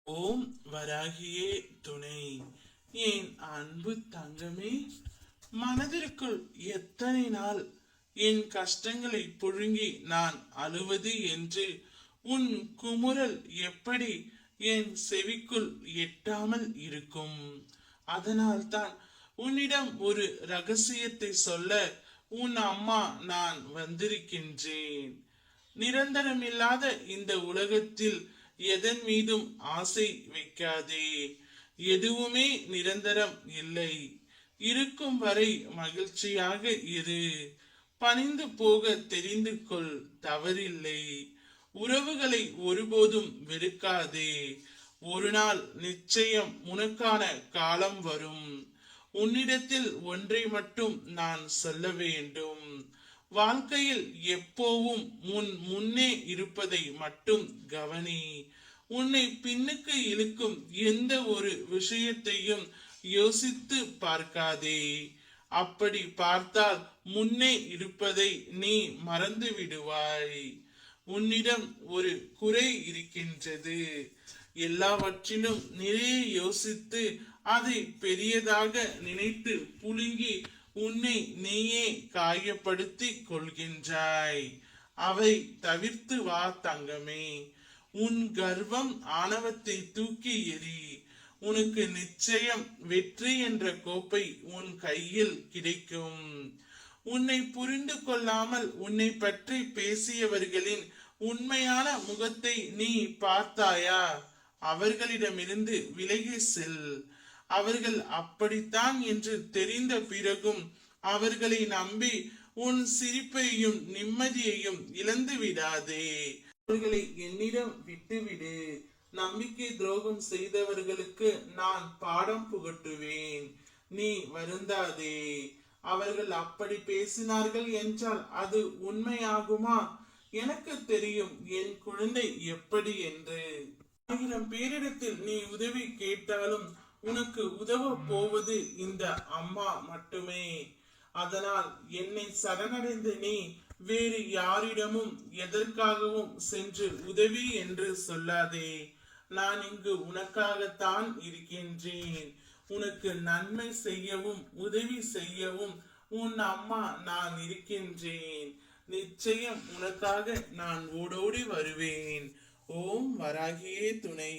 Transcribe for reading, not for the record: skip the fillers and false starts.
ஓம் வராகியே துணை. என் அன்பு தங்கமே, மனதிற்குள் எத்தனை நாள் என் கஷ்டங்களை புழுங்கி நான் அழுவது என்று உன் குமுறல் எப்படி என் செவிக்குள் எட்டாமல் இருக்கும். அதனால்தான் உன்னிடம் ஒரு ரகசியத்தை சொல்ல உன் அம்மா நான் வந்திருக்கின்றேன். நிரந்தரமில்லாத இந்த உலகத்தில் எதன் மீதும் ஆசை வைக்காதே. எதுவுமே நிரந்தரம் இல்லை. இருக்கும் வரை மகிழ்ச்சியாக இரு. பணிந்து போக தெரிந்து கொள், தவறில்லை. உறவுகளை ஒருபோதும் வெறுக்காதே. ஒரு நாள் நிச்சயம் உனக்கான காலம் வரும். உன்னிடத்தில் ஒன்றை மட்டும் நான் சொல்ல வேண்டும். வாழ்க்கையில் எப்போவும் உன் முன்னே இருப்பதை மட்டும் கவனி. உன்னை பின்னுக்கு இழுக்கும் எந்த ஒரு விஷயத்தையும் யோசித்து பார்க்காதே. அப்படி பார்த்தால் முன்னே இருப்பதை நீ மறந்து விடுவாய். உன்னிடம் ஒரு குறை இருக்கின்றது. எல்லாவற்றிலும் நிறைய யோசித்து அதை பெரியதாக நினைத்து புழுங்கி உன்னை நீயே காயப்படுத்தி கொள்கின்றாய். அவை தவிர்த்து வா தங்கமே. உன் கர்வம் ஆணவத்தை தூக்கி எறி. உனக்கு நிச்சயம் வெற்றி என்ற கோப்பை உன் கையில் கிடைக்கும். உன்னை புரிந்து கொள்ளாமல் உன்னை பற்றி பேசியவர்களின் உண்மையான முகத்தை நீ பார்த்தாயா? அவர்களிடமிருந்து விலகி செல். அவர்கள் அப்படித்தான் என்று தெரிந்த பிறகும் அவர்களை நம்பி உன் சிரிப்பையும் நிம்மதியையும் இழந்து விடாதே. அவர்களை என்னிடம் விட்டுவிடு. நம்பிக்கை துரோகம் செய்தவர்களுக்கு நான் பாடம் புகட்டுவேன். நீ வருந்தாதே. அவர்கள் அப்படி பேசினார்கள் என்றால் அது உண்மையாகுமா? எனக்கு தெரியும் என் குழந்தை எப்படி என்று. 1000 பேரிடத்தில் நீ உதவி கேட்டாலும் உனக்கு உதவ போவது இந்த அம்மா மட்டுமே. அதனால் என்னை சரணடைந்து நீ வேறு யாரிடமும் எதற்காகவும் சென்று உதவி என்று சொல்லாதே. நான் இங்கு உனக்காகத்தான் இருக்கின்றேன். உனக்கு நன்மை செய்யவும் உதவி செய்யவும் உன் அம்மா நான் இருக்கின்றேன். நிச்சயம் உனக்காக நான் ஓடோடி வருவேன். ஓம் வராகியே துணை.